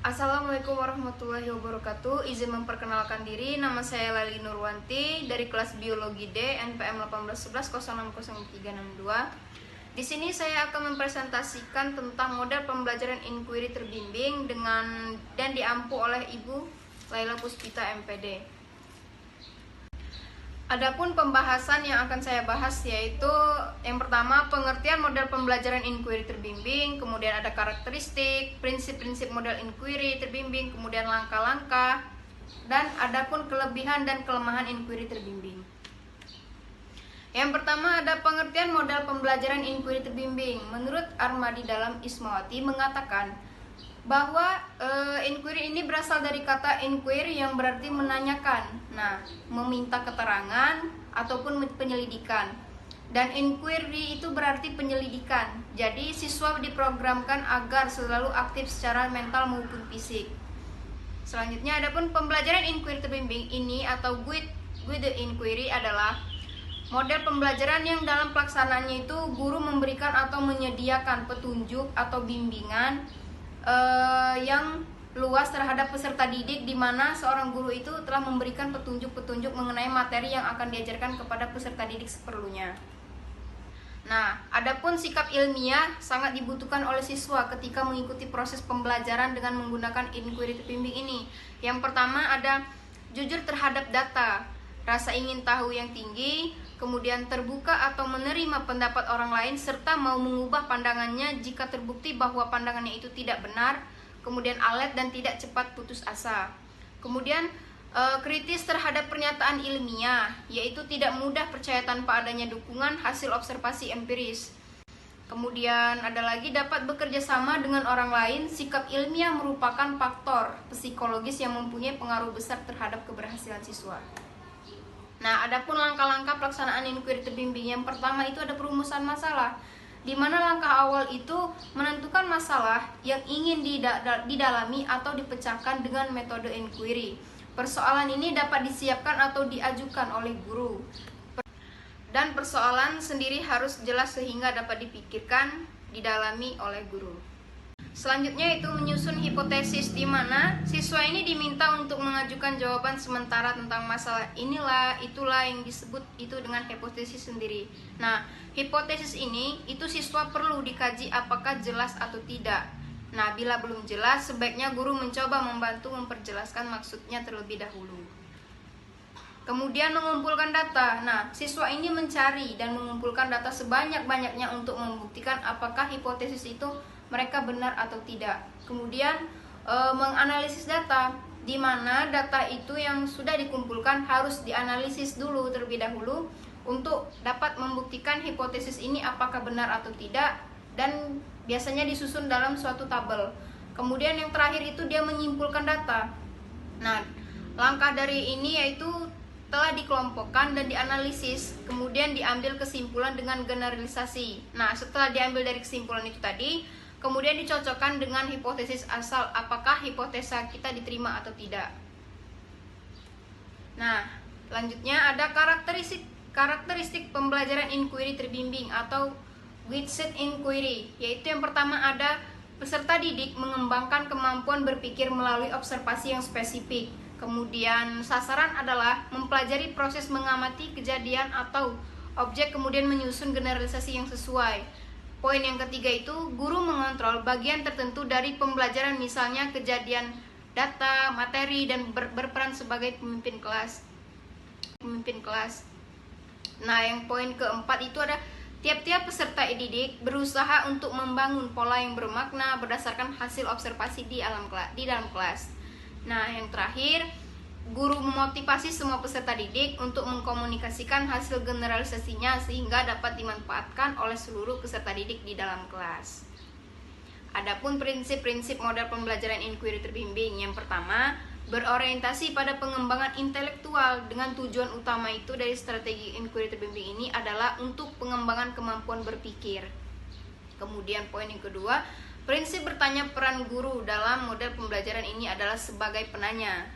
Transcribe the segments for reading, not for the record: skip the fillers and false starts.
Assalamualaikum warahmatullahi wabarakatuh. Izin memperkenalkan diri, nama saya Lali Nurwanti dari kelas Biologi D NPM 1811060362. Di sini saya akan mempresentasikan tentang model pembelajaran inquiry terbimbing dan diampu oleh Ibu Laila Puspita MPD. Adapun pembahasan yang akan saya bahas yaitu yang pertama pengertian model pembelajaran inquiry terbimbing, kemudian ada karakteristik, prinsip-prinsip model inquiry terbimbing, kemudian langkah-langkah, dan adapun kelebihan dan kelemahan inquiry terbimbing. Yang pertama ada pengertian model pembelajaran inquiry terbimbing. Menurut Armadi dalam Ismawati mengatakan bahwa inquiry ini berasal dari kata inquiry yang berarti menanyakan, meminta keterangan ataupun penyelidikan. Dan inquiry itu berarti penyelidikan. Jadi siswa diprogramkan agar selalu aktif secara mental maupun fisik. Selanjutnya adapun pembelajaran inquiry terbimbing ini atau guide inquiry adalah model pembelajaran yang dalam pelaksanaannya itu guru memberikan atau menyediakan petunjuk atau bimbingan yang luas terhadap peserta didik, di mana seorang guru itu telah memberikan petunjuk-petunjuk mengenai materi yang akan diajarkan kepada peserta didik seperlunya. Adapun sikap ilmiah sangat dibutuhkan oleh siswa ketika mengikuti proses pembelajaran dengan menggunakan inquiry terbimbing ini. Yang pertama ada jujur terhadap data, rasa ingin tahu yang tinggi, kemudian terbuka atau menerima pendapat orang lain, serta mau mengubah pandangannya jika terbukti bahwa pandangannya itu tidak benar, kemudian alert dan tidak cepat putus asa. Kemudian kritis terhadap pernyataan ilmiah, yaitu tidak mudah percaya tanpa adanya dukungan hasil observasi empiris. Kemudian ada lagi dapat bekerja sama dengan orang lain. Sikap ilmiah merupakan faktor psikologis yang mempunyai pengaruh besar terhadap keberhasilan siswa. Adapun langkah-langkah pelaksanaan inquiry terbimbing, yang pertama itu ada perumusan masalah, di mana langkah awal itu menentukan masalah yang ingin didalami atau dipecahkan dengan metode inquiry. Persoalan ini dapat disiapkan atau diajukan oleh guru, dan persoalan sendiri harus jelas sehingga dapat dipikirkan, didalami oleh guru. Selanjutnya itu menyusun hipotesis, di mana siswa ini diminta untuk mengajukan jawaban sementara tentang masalah itulah yang disebut itu dengan hipotesis sendiri. Hipotesis ini itu siswa perlu dikaji apakah jelas atau tidak. Bila belum jelas, sebaiknya guru mencoba membantu memperjelaskan maksudnya terlebih dahulu. Kemudian mengumpulkan data. Siswa ini mencari dan mengumpulkan data sebanyak-banyaknya untuk membuktikan apakah hipotesis itu mereka benar atau tidak. Kemudian menganalisis data, di mana data itu yang sudah dikumpulkan harus dianalisis dulu terlebih dahulu untuk dapat membuktikan hipotesis ini apakah benar atau tidak, dan biasanya disusun dalam suatu tabel. Kemudian yang terakhir itu dia menyimpulkan data. Langkah dari ini yaitu telah dikelompokkan dan dianalisis, kemudian diambil kesimpulan dengan generalisasi. Setelah diambil dari kesimpulan itu tadi, kemudian dicocokkan dengan hipotesis asal, apakah hipotesa kita diterima atau tidak. Selanjutnya ada karakteristik pembelajaran inquiry terbimbing atau guided inquiry, yaitu yang pertama ada peserta didik mengembangkan kemampuan berpikir melalui observasi yang spesifik. Kemudian sasaran adalah mempelajari proses mengamati kejadian atau objek, kemudian menyusun generalisasi yang sesuai. Poin yang ketiga itu guru mengontrol bagian tertentu dari pembelajaran, misalnya kejadian, data, materi, dan berperan sebagai pemimpin kelas. Yang poin keempat itu ada tiap-tiap peserta didik berusaha untuk membangun pola yang bermakna berdasarkan hasil observasi di dalam kelas. Yang terakhir, guru memotivasi semua peserta didik untuk mengkomunikasikan hasil generalisasinya sehingga dapat dimanfaatkan oleh seluruh peserta didik di dalam kelas. Adapun prinsip-prinsip model pembelajaran inquiry terbimbing, yang pertama berorientasi pada pengembangan intelektual, dengan tujuan utama itu dari strategi inquiry terbimbing ini adalah untuk pengembangan kemampuan berpikir. Kemudian poin yang kedua, prinsip bertanya peran guru dalam model pembelajaran ini adalah sebagai penanya.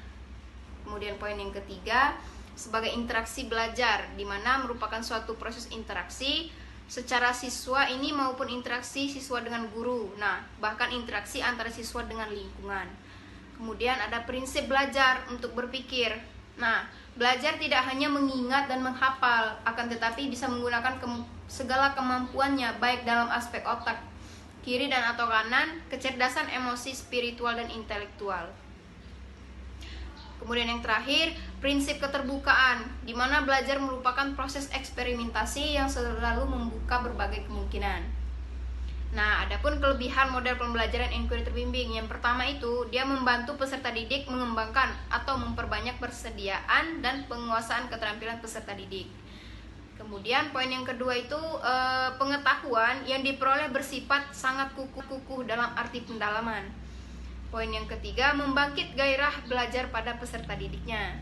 Kemudian poin yang ketiga, sebagai interaksi belajar, di mana merupakan suatu proses interaksi secara siswa ini maupun interaksi siswa dengan guru. Nah, bahkan interaksi antara siswa dengan lingkungan. Kemudian ada prinsip belajar untuk berpikir. Nah, belajar tidak hanya mengingat dan menghafal, akan tetapi bisa menggunakan segala kemampuannya, baik dalam aspek otak, kiri dan atau kanan, kecerdasan emosi, spiritual dan intelektual. Kemudian yang terakhir, prinsip keterbukaan, di mana belajar merupakan proses eksperimentasi yang selalu membuka berbagai kemungkinan. Nah, adapun kelebihan model pembelajaran inquiry terbimbing, yang pertama itu dia membantu peserta didik mengembangkan atau memperbanyak persediaan dan penguasaan keterampilan peserta didik. Kemudian poin yang kedua itu pengetahuan yang diperoleh bersifat sangat kukuh dalam arti pendalaman. Poin yang ketiga, membangkit gairah belajar pada peserta didiknya.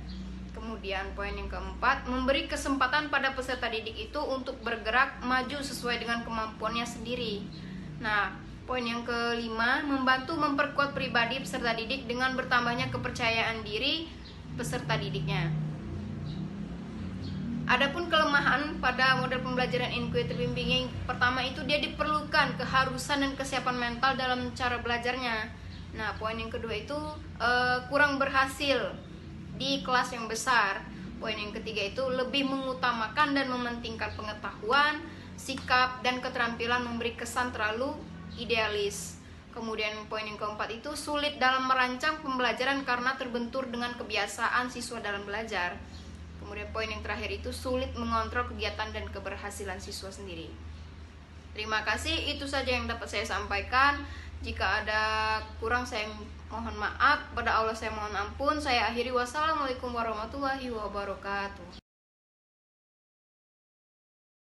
Kemudian poin yang keempat, memberi kesempatan pada peserta didik itu untuk bergerak maju sesuai dengan kemampuannya sendiri. Nah, poin yang kelima, membantu memperkuat pribadi peserta didik dengan bertambahnya kepercayaan diri peserta didiknya. Adapun kelemahan pada model pembelajaran inquiry terbimbing, yang pertama itu dia diperlukan keharusan dan kesiapan mental dalam cara belajarnya. Nah, poin yang kedua itu kurang berhasil di kelas yang besar. Poin yang ketiga itu lebih mengutamakan dan mementingkan pengetahuan, sikap, dan keterampilan memberi kesan terlalu idealis. Kemudian poin yang keempat itu sulit dalam merancang pembelajaran karena terbentur dengan kebiasaan siswa dalam belajar. Kemudian poin yang terakhir itu sulit mengontrol kegiatan dan keberhasilan siswa sendiri. Terima kasih, itu saja yang dapat saya sampaikan. Jika ada kurang saya mohon maaf, pada Allah saya mohon ampun. Saya akhiri, wassalamualaikum warahmatullahi wabarakatuh.